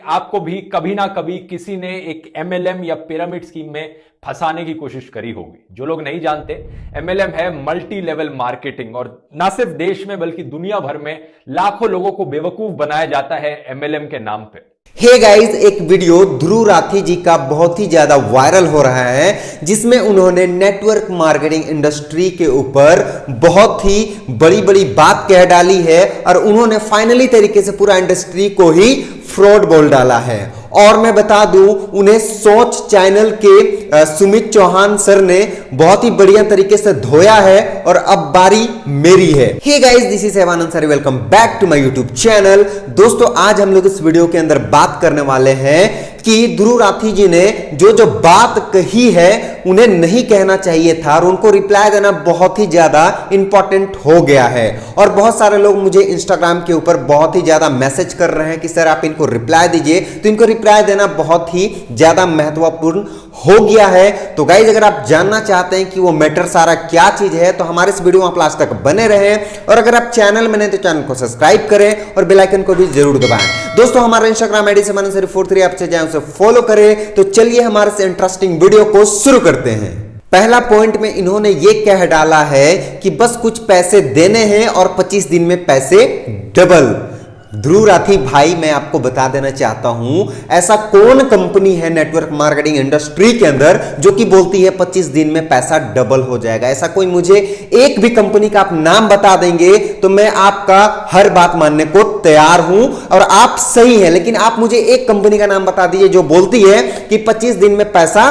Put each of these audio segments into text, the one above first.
आपको भी कभी ना कभी किसी ने एक एमएलएम या पिरामिड स्कीम में फंसाने की कोशिश करी होगी। जो लोग नहीं जानते, एमएलएम है मल्टी लेवल मार्केटिंग, और ना सिर्फ देश में बल्कि दुनिया भर में लाखों लोगों को बेवकूफ बनाया जाता है एमएलएम के नाम पे। हे गाइस, एक वीडियो ध्रुव राठी जी का बहुत ही ज्यादा वायरल हो रहा है, जिसमें उन्होंने नेटवर्क मार्केटिंग इंडस्ट्री के ऊपर बहुत ही बड़ी बड़ी बात कह डाली है और उन्होंने फाइनली तरीके से पूरा इंडस्ट्री को ही फ्रॉड बोल डाला है। और मैं बता दूं, उन्हें सोच चैनल के सुमित चौहान सर ने बहुत ही बढ़िया तरीके से धोया है और अब बारी मेरी है। Hey guys, this is Sevanand sir, welcome back to my YouTube channel. दोस्तों, आज हम लोग इस वीडियो के अंदर बात करने वाले हैं कि ध्रुव राठी जी ने जो बात कही है उन्हें नहीं कहना चाहिए था और उनको रिप्लाई देना बहुत ही ज्यादा इंपॉर्टेंट हो गया है। और बहुत सारे लोग मुझे इंस्टाग्राम के ऊपर बहुत ही ज्यादा मैसेज कर रहे हैं कि सर आप इनको रिप्लाई दीजिए, तो इनको रिप्लाई देना बहुत ही ज्यादा महत्वपूर्ण हो गया है। तो गाइज, अगर आप जानना चाहते हैं कि वो मैटर सारा क्या चीज है तो हमारे इस वीडियो में आप लास्ट तक बने रहें। और अगर आप चैनल में नहीं तो चैनल को सब्सक्राइब करें और बेल आइकन को भी जरूर दबाएं। दोस्तों, हमारा इंस्टाग्राम आईडी सेवानंद43 आप जाएं, उसे फॉलो करें। तो चलिए हमारे से इंटरेस्टिंग वीडियो को शुरू करते हैं। पहला पॉइंट में इन्होंने ये कह डाला है कि बस कुछ पैसे देने हैं और 25 दिन में पैसे डबल। ध्रुव राठी भाई, मैं आपको बता देना चाहता हूं, ऐसा कौन कंपनी है नेटवर्क मार्केटिंग इंडस्ट्री के अंदर जो कि बोलती है 25 दिन में पैसा डबल हो जाएगा। ऐसा कोई मुझे एक भी कंपनी का आप नाम बता देंगे तो मैं आपका हर बात मानने को तैयार हूं और आप सही हैं, लेकिन आप मुझे एक कंपनी का नाम बता दीजिए जो बोलती है कि 25 दिन में पैसा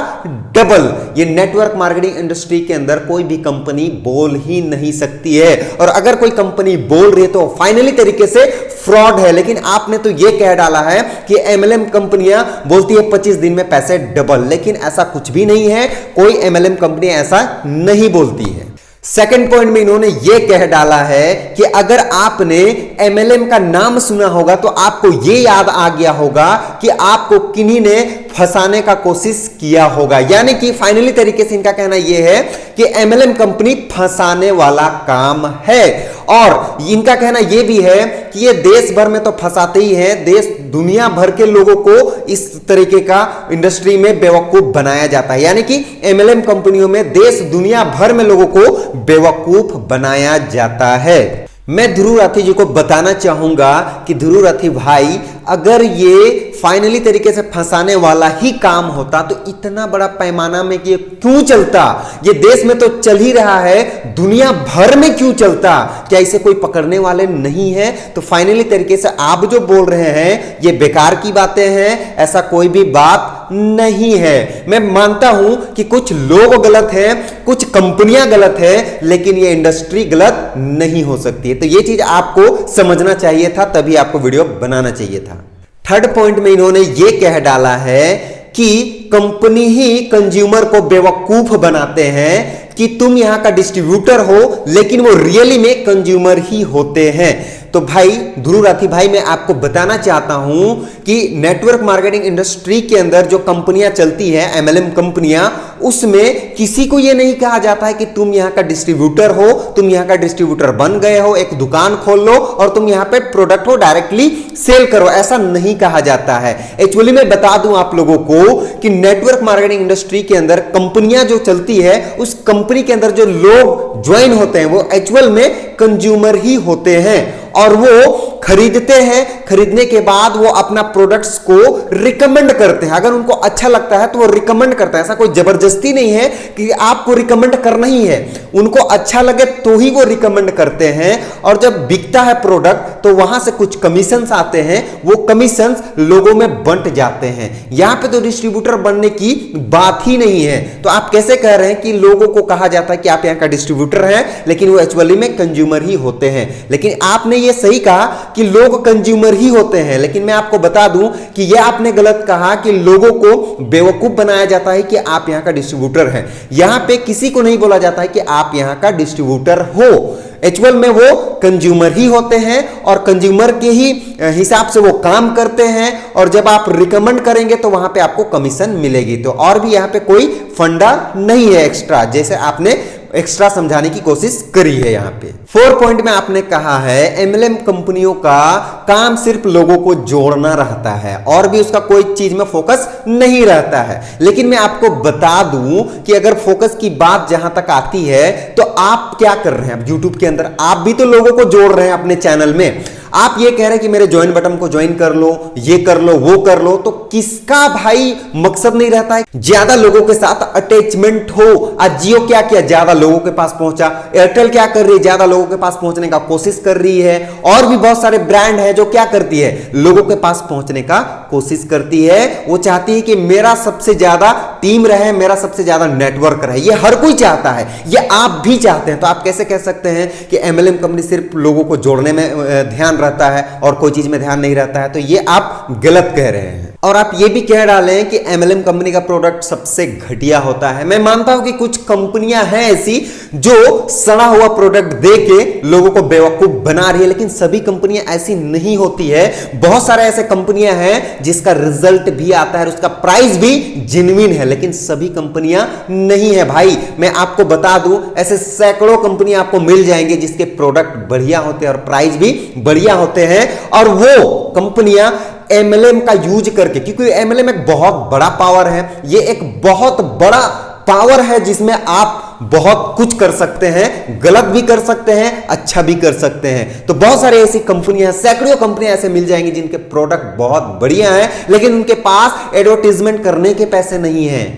डबल। ये नेटवर्क मार्केटिंग इंडस्ट्री के अंदर कोई भी कंपनी बोल ही नहीं सकती है, और अगर कोई कंपनी बोल रही है तो फाइनली तरीके से फ्रॉड है। लेकिन आपने तो यह कह डाला है कि एमएलएम कंपनियां बोलती है 25 दिन में पैसे डबल, लेकिन ऐसा कुछ भी नहीं है। कोई एमएलएम कंपनी ऐसा नहीं बोलती है। सेकंड पॉइंट में इन्होंने यह कह डाला है कि अगर आपने एमएलएम का नाम सुना होगा तो आपको यह याद आ गया होगा कि आपको किन्हीं ने फंसाने का कोशिश किया होगा। यानी कि फाइनली तरीके से इनका कहना यह है कि एमएलएम कंपनी फंसाने वाला काम है। और इनका कहना यह भी है कि ये देश भर में तो फंसाते ही हैं, देश दुनिया भर के लोगों को इस तरीके का इंडस्ट्री में बेवकूफ बनाया जाता है। यानी कि एमएलएम कंपनियों में देश दुनिया भर में लोगों को बेवकूफ बनाया जाता है। मैं ध्रुव राठी जी को बताना चाहूंगा कि ध्रुव राठी भाई, अगर ये फाइनली तरीके से फंसाने वाला ही काम होता तो इतना बड़ा पैमाना में कि क्यों चलता? ये देश में तो चल ही रहा है, दुनिया भर में क्यों चलता? क्या इसे कोई पकड़ने वाले नहीं है? तो फाइनली तरीके से आप जो बोल रहे हैं ये बेकार की बातें हैं, ऐसा कोई भी बात नहीं है। मैं मानता हूं कि कुछ लोग गलत हैं, कुछ कंपनियां गलत हैं, लेकिन ये इंडस्ट्री गलत नहीं हो सकती है। तो ये चीज आपको समझना चाहिए था, तभी आपको वीडियो बनाना चाहिए था। थर्ड पॉइंट में इन्होंने ये कह डाला है कि कंपनी ही कंज्यूमर को बेवकूफ बनाते हैं कि तुम यहां का डिस्ट्रीब्यूटर हो, लेकिन वो रियली में कंज्यूमर ही होते हैं। तो भाई ध्रुव राठी भाई, मैं आपको बताना चाहता हूं कि नेटवर्क मार्केटिंग इंडस्ट्री के अंदर जो कंपनियां चलती है, एमएलएम कंपनियां, उसमें किसी को यह नहीं कहा जाता है कि तुम यहां का डिस्ट्रीब्यूटर हो, तुम यहां का डिस्ट्रीब्यूटर बन गए हो, एक दुकान खोल लो और तुम यहां पे प्रोडक्ट हो डायरेक्टली सेल करो, ऐसा नहीं कहा जाता है। एक्चुअली मैं बता दूं आप लोगों को कि नेटवर्क मार्केटिंग इंडस्ट्री के अंदर कंपनियां जो चलती है, उस कंपनी के अंदर जो लोग ज्वाइन होते हैं वो एक्चुअल में कंज्यूमर ही होते हैं और वो खरीदते हैं। खरीदने के बाद वो अपना प्रोडक्ट्स को रिकमेंड करते हैं। अगर उनको अच्छा लगता है तो वो रिकमेंड करता है। ऐसा कोई जबरदस्ती नहीं है कि आपको रिकमेंड करना ही है, उनको अच्छा लगे तो ही वो रिकमेंड करते हैं। और जब बिकता है प्रोडक्ट तो वहां से कुछ कमीशंस आते हैं, वो कमीशंस लोगों में बंट जाते हैं। यहां पे तो डिस्ट्रीब्यूटर बनने की बात ही नहीं है। तो आप कैसे कह रहे हैं कि लोगों को कहा जाता है कि आप यहां का डिस्ट्रीब्यूटर हैं, लेकिन वो एक्चुअली में कंज्यूमर ही होते हैं। लेकिन आपने ये सही कहा कि लोग कंज्यूमर ही होते हैं, लेकिन मैं आपको बता दूं कि यह आपने गलत कहा कि लोगों को बेवकूफ बनाया जाता है कि आप यहां का डिस्ट्रीब्यूटर हैं। यहां पे किसी को नहीं बोला जाता है कि आप यहां का डिस्ट्रीब्यूटर हो। एक्चुअल में वो कंज्यूमर ही होते हैं और कंज्यूमर के ही हिसाब से वो काम करते हैं, और जब आप रिकमेंड करेंगे तो वहां पे आपको कमीशन मिलेगी। तो और भी यहां पे कोई फंडा नहीं है एक्स्ट्रा, जैसे आपने एक्स्ट्रा समझाने की कोशिश करी है यहाँ पे। 4 पॉइंट में आपने कहा है एमएलएम कंपनियों का काम सिर्फ लोगों को जोड़ना रहता है और भी उसका कोई चीज में फोकस नहीं रहता है। लेकिन मैं आपको बता दूं कि अगर फोकस की बात जहां तक आती है तो आप क्या कर रहे हैं यूट्यूब के अंदर, आप भी तो लोगों को जोड़ रहे हैं अपने चैनल में। आप ये कह रहे हैं कि मेरे ज्वाइन बटन को ज्वाइन कर लो, ये कर लो, वो कर लो, तो किसका भाई मकसद नहीं रहता है ज्यादा लोगों के साथ अटैचमेंट हो। आज जियो क्या किया, ज्यादा लोगों के पास पहुंचा। एयरटेल क्या कर रही है, ज्यादा लोगों के पास पहुंचने का कोशिश कर रही है। और भी बहुत सारे ब्रांड है जो क्या करती है, लोगों के पास पहुंचने का कोशिश करती है। वो चाहती है कि मेरा सबसे ज्यादा टीम रहे, मेरा सबसे ज्यादा नेटवर्क रहे। ये हर कोई चाहता है, ये आप भी चाहते हैं। तो आप कैसे कह सकते हैं कि एमएलएम कंपनी सिर्फ लोगों को जोड़ने में ध्यान रहता है और कोई चीज में ध्यान नहीं रहता है? तो ये आप गलत कह रहे हैं। और आप ये भी कह डालें कि एमएलएम कंपनी का प्रोडक्ट सबसे घटिया होता है। मैं मानता हूं कि कुछ कंपनियां हैं ऐसी जो सड़ा हुआ प्रोडक्ट दे के लोगों को बेवकूफ बना रही है, लेकिन सभी कंपनियां ऐसी नहीं होती है। बहुत सारे ऐसे कंपनियां हैं जिसका रिजल्ट भी आता है और उसका प्राइस भी जेन्युइन है, लेकिन सभी कंपनियां नहीं है भाई। मैं आपको बता दूं ऐसे सैकड़ों कंपनियां आपको मिल जाएंगे जिसके प्रोडक्ट बढ़िया होते हैं और प्राइस भी बढ़िया होते हैं, और वो कंपनियां एमएलएम का यूज करके, क्योंकि एमएलएम एक बहुत बड़ा पावर है, ये एक बहुत बड़ा पावर है जिसमें आप बहुत कुछ कर सकते हैं, गलत भी कर सकते हैं, अच्छा भी कर सकते हैं। तो बहुत सारी ऐसी कंपनियां, सैकड़ों कंपनियां ऐसे मिल जाएंगी जिनके प्रोडक्ट बहुत बढ़िया हैं, लेकिन उनके पास एडवर्टाइजमेंट करने के पैसे नहीं हैं।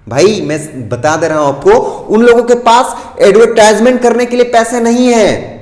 भाई मैं बता दे रहा हूं आपको, उन लोगों के पास एडवर्टाइजमेंट करने के लिए पैसे नहीं है,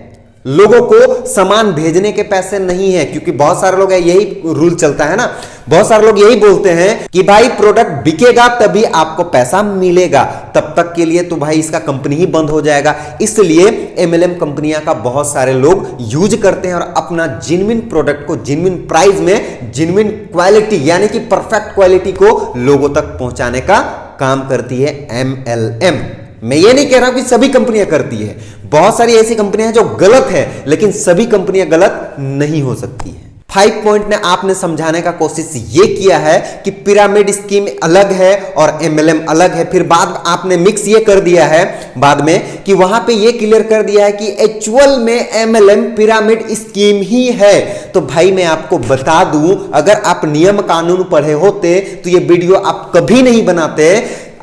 लोगों को सामान भेजने के पैसे नहीं है। क्योंकि बहुत सारे लोग, यही रूल चलता है ना, बहुत सारे लोग यही बोलते हैं कि भाई प्रोडक्ट बिकेगा तभी आपको पैसा मिलेगा, तब तक के लिए तो भाई इसका कंपनी ही बंद हो जाएगा। इसलिए एमएलएम कंपनियां का बहुत सारे लोग यूज करते हैं और अपना जेन्युइन प्रोडक्ट को जेन्युइन प्राइस में जेन्युइन क्वालिटी यानी कि परफेक्ट क्वालिटी को लोगों तक पहुंचाने का काम करती है एमएलएम। मैं ये नहीं कह रहा हूं कि सभी कंपनियां करती है, बहुत सारी ऐसी कंपनियां हैं जो गलत है, लेकिन सभी कंपनियां गलत नहीं हो सकती है। 5 पॉइंट ने आपने समझाने का कोशिश ये किया है कि पिरामिड स्कीम अलग है और एमएलएम अलग है। फिर बाद आपने मिक्स ये कर दिया है बाद में कि वहां पे ये क्लियर कर दिया है कि एक्चुअल में एमएलएम पिरामिड स्कीम ही है। तो भाई मैं आपको बता दूं, अगर आप नियम कानून पढ़े होते तो ये वीडियो आप कभी नहीं बनाते।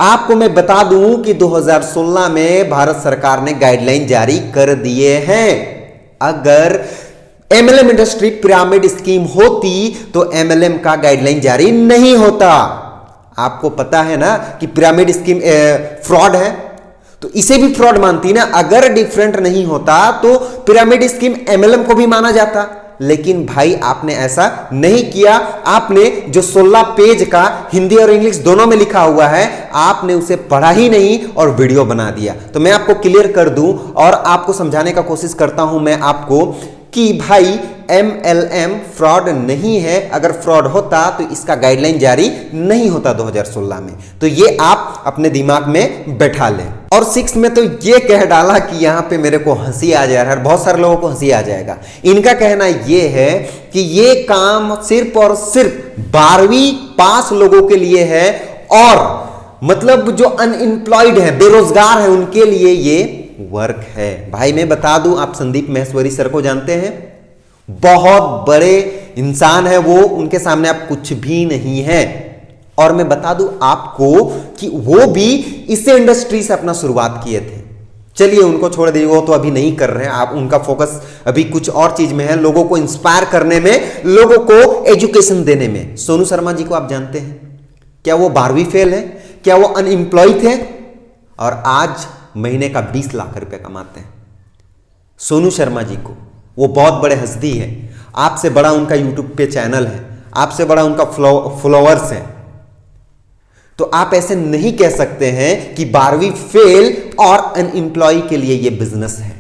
आपको मैं बता दूं कि 2016 में भारत सरकार ने गाइडलाइन जारी कर दिए हैं। अगर एमएलएम इंडस्ट्री पिरामिड स्कीम होती तो एमएलएम का गाइडलाइन जारी नहीं होता। आपको पता है ना कि पिरामिड स्कीम फ्रॉड है, तो इसे भी फ्रॉड मानती ना। अगर डिफरेंट नहीं होता तो पिरामिड स्कीम एमएलएम को भी माना जाता, लेकिन भाई आपने ऐसा नहीं किया। आपने जो 16 पेज का हिंदी और इंग्लिश दोनों में लिखा हुआ है, आपने उसे पढ़ा ही नहीं और वीडियो बना दिया। तो मैं आपको क्लियर कर दूं और आपको समझाने का कोशिश करता हूं मैं आपको कि भाई एमएलएम फ्रॉड नहीं है। अगर फ्रॉड होता तो इसका गाइडलाइन जारी नहीं होता 2016 में। तो ये आप अपने दिमाग में बैठा लें। और 6 में तो ये कह डाला कि यहां पे मेरे को हंसी आ जा रहा है, बहुत सारे लोगों को हंसी आ जाएगा। इनका कहना ये है कि ये काम सिर्फ और सिर्फ 12वीं पास लोगों के लिए है, और मतलब जो अनएम्प्लॉयड है, बेरोजगार है, उनके लिए ये वर्क है। भाई मैं बता दूं, आप संदीप महेश्वरी सर को जानते हैं, बहुत बड़े इंसान है वो, उनके सामने आप कुछ भी नहीं है। और मैं बता दूं आपको कि वो भी इसे इंडस्ट्री से अपना शुरुआत किए थे। चलिए उनको छोड़ दीजिए, वो तो अभी नहीं कर रहे हैं। आप उनका फोकस अभी कुछ और चीज में है, लोगों को इंस्पायर करने में, लोगों को एजुकेशन देने में। सोनू शर्मा जी को आप जानते हैं, क्या वो 12वीं फेल है? क्या वो अनएम्प्लॉय थे? और आज महीने का 20 लाख रुपए कमाते हैं। सोनू शर्मा जी को, वो बहुत बड़े हस्ती है, आपसे बड़ा उनका यूट्यूब पे चैनल है, आपसे बड़ा उनका फॉलोअर्स है। तो आप ऐसे नहीं कह सकते हैं कि 12वीं फेल और अनएम्प्लॉय के लिए यह बिजनेस है।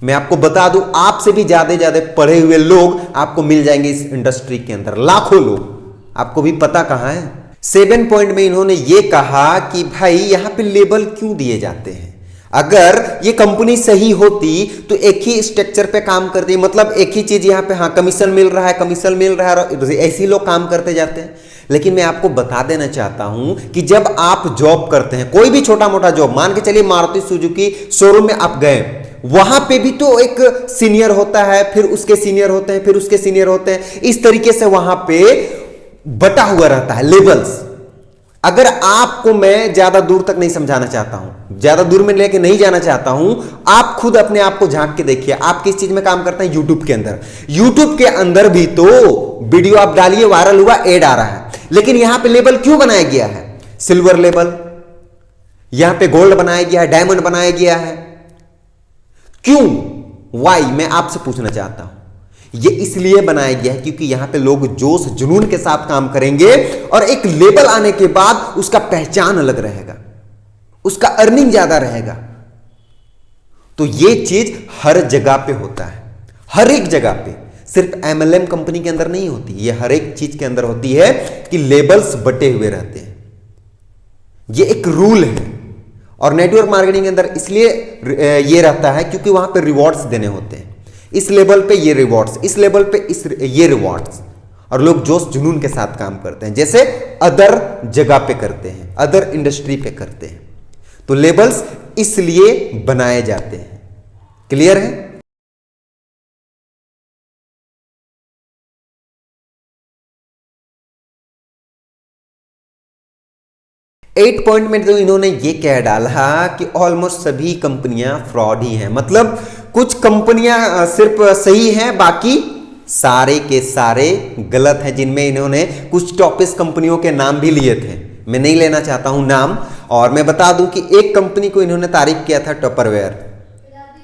मैं आपको बता दूं, आपसे भी ज्यादा पढ़े हुए लोग आपको मिल जाएंगे इस इंडस्ट्री के अंदर, लाखों लोग। आपको भी पता कहां है। 7 पॉइंट में इन्होंने ये कहा कि भाई यहां पे लेबल क्यों दिए जाते हैं? अगर ये कंपनी सही होती तो एक ही स्ट्रक्चर पे काम करती, मतलब एक ही चीज यहां पे, हाँ कमीशन मिल रहा है, कमीशन मिल रहा है, और ऐसे ही लोग काम करते जाते हैं। लेकिन मैं आपको बता देना चाहता हूं कि जब आप जॉब करते हैं, कोई भी छोटा मोटा जॉब, मान के चलिए मारुति सुजुकी शोरूम में आप गए, वहां पे भी तो एक सीनियर होता है, फिर उसके सीनियर होते हैं, फिर उसके सीनियर होते हैं, इस तरीके से वहां पे बटा हुआ रहता है लेवल्स। अगर आपको मैं ज्यादा दूर तक नहीं समझाना चाहता हूं, ज्यादा दूर में लेके नहीं जाना चाहता हूं, आप खुद अपने आप को झांक के देखिए। आप किस चीज में काम करते हैं? यूट्यूब के अंदर। यूट्यूब के अंदर भी तो वीडियो आप डालिए, वायरल हुआ, एड आ रहा है, लेकिन यहां पे लेवल क्यों बनाया गया है? सिल्वर लेवल, यहां पे गोल्ड बनाया गया है, डायमंड बनाया गया है, क्यों? वाई? मैं आपसे पूछना चाहता हूं। ये इसलिए बनाया गया है क्योंकि यहां पे लोग जोश जुनून के साथ काम करेंगे, और एक लेवल आने के बाद उसका पहचान अलग रहेगा, उसका अर्निंग ज्यादा रहेगा। तो ये चीज हर जगह पे होता है, हर एक जगह पे, सिर्फ एमएलएम कंपनी के अंदर नहीं होती, ये हर एक चीज के अंदर होती है कि लेवल्स बटे हुए रहते हैं। ये एक रूल है। और नेटवर्क मार्केटिंग के अंदर इसलिए ये रहता है क्योंकि वहां पे रिवॉर्ड्स देने होते हैं। इस लेवल पे ये रिवॉर्ड्स, इस लेवल पे ये रिवॉर्ड्स, और लोग जोश जुनून के साथ काम करते हैं, जैसे अदर जगह पे करते हैं, अदर इंडस्ट्री पे करते हैं। तो लेवल्स इसलिए बनाए जाते हैं। क्लियर है? 8 पॉइंट में तो इन्होंने ये कह डाला कि ऑलमोस्ट सभी कंपनियां फ्रॉड ही हैं, मतलब कुछ कंपनियां सिर्फ सही हैं, बाकी सारे के सारे गलत हैं, जिनमें इन्होंने कुछ टॉपिस कंपनियों के नाम भी लिए थे। मैं नहीं लेना चाहता हूं नाम, और मैं बता दूं कि एक कंपनी को इन्होंने तारीफ किया था, टपरवेयर।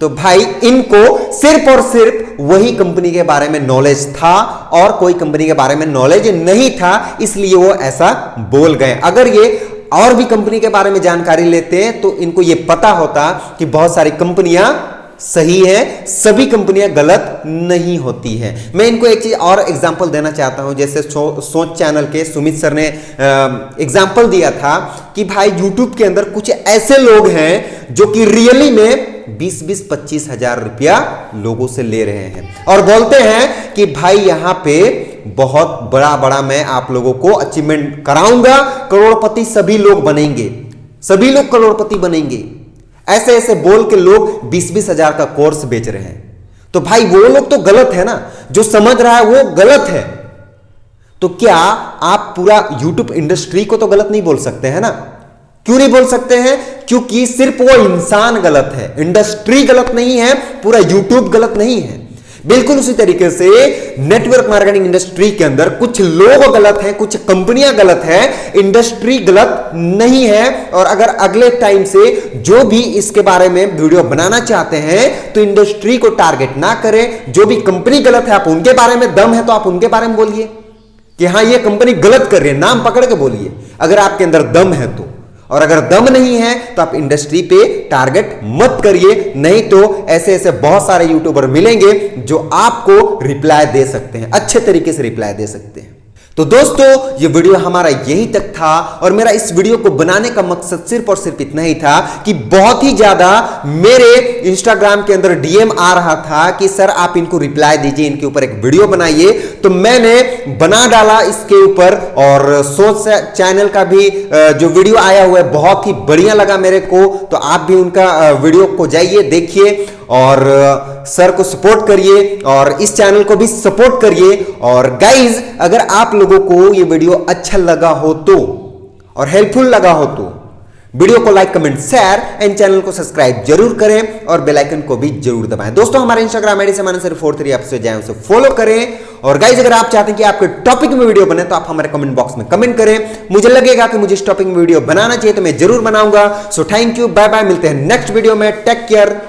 तो भाई इनको सिर्फ और सिर्फ वही कंपनी के बारे में नॉलेज था और कोई कंपनी के बारे में नॉलेज नहीं था, इसलिए वो ऐसा बोल गए। अगर ये और भी कंपनी के बारे में जानकारी लेते हैं तो इनको ये पता होता कि बहुत सारी कंपनियां सही है, सभी कंपनियां गलत नहीं होती हैं। मैं इनको एक चीज और एग्जांपल देना चाहता हूं, जैसे सोच चैनल के सुमित सर ने एग्जांपल दिया था कि भाई यूट्यूब के अंदर कुछ ऐसे लोग हैं जो कि रियली में 20-25 हजार रुपया लोगों से ले रहे हैं और बोलते हैं कि भाई यहां पे बहुत बड़ा बड़ा मैं आप लोगों को अचीवमेंट कराऊंगा, करोड़पति सभी लोग बनेंगे, सभी लोग करोड़पति बनेंगे। ऐसे ऐसे बोल के लोग 20-20 हजार का कोर्स बेच रहे हैं। तो भाई वो लोग तो गलत है ना, जो समझ रहा है वो गलत है। तो क्या आप पूरा यूट्यूब इंडस्ट्री को तो गलत नहीं बोल सकते हैं ना? क्यों नहीं बोल सकते हैं? क्योंकि सिर्फ वो इंसान गलत है, इंडस्ट्री गलत नहीं है, पूरा यूट्यूब गलत नहीं है। बिल्कुल उसी तरीके से नेटवर्क मार्केटिंग इंडस्ट्री के अंदर कुछ लोग गलत हैं, कुछ कंपनियां गलत हैं, इंडस्ट्री गलत नहीं है। और अगर अगले टाइम से जो भी इसके बारे में वीडियो बनाना चाहते हैं तो इंडस्ट्री को टारगेट ना करें। जो भी कंपनी गलत है, आप उनके बारे में दम है तो आप उनके बारे में बोलिए कि हाँ ये कंपनी गलत कर रही है, नाम पकड़ के बोलिए अगर आपके अंदर दम है तो। और अगर दम नहीं है तो आप इंडस्ट्री पे टारगेट मत करिए, नहीं तो ऐसे ऐसे बहुत सारे यूट्यूबर मिलेंगे जो आपको रिप्लाई दे सकते हैं, अच्छे तरीके से रिप्लाई दे सकते हैं। तो दोस्तों ये वीडियो हमारा यही तक था और मेरा इस वीडियो को बनाने का मकसद सिर्फ और सिर्फ इतना ही था कि बहुत ही ज्यादा मेरे इंस्टाग्राम के अंदर डीएम आ रहा था कि सर आप इनको रिप्लाई दीजिए, इनके ऊपर एक वीडियो बनाइए। तो मैंने बना डाला इसके ऊपर और सोच चैनल का भी जो वीडियो आया हुआ है बहुत ही बढ़िया लगा मेरे को। तो आप भी उनका वीडियो को जाइए देखिए और सर को सपोर्ट करिए और इस चैनल को भी सपोर्ट करिए। और गाइज अगर आप लोगों को ये वीडियो अच्छा लगा हो तो और हेल्पफुल लगा हो तो वीडियो को like comment share and channel को सब्सक्राइब जरूर करें और बेल आइकन को भी जरूर दबाएं। दोस्तों हमारे इंस्टाग्राम आईडी से मानसर 43 आप से जाएं, उसे फॉलो करें। और गाइज अगर आप चाहते हैं कि आपके टॉपिक में वीडियो बने तो आप हमारे कमेंट बॉक्स में कमेंट करें। मुझे लगेगा कि मुझे इस टॉपिक में वीडियो बनाना चाहिए तो मैं जरूर बनाऊंगा। So thank you, bye bye, मिलते हैं नेक्स्ट वीडियो में। Take care.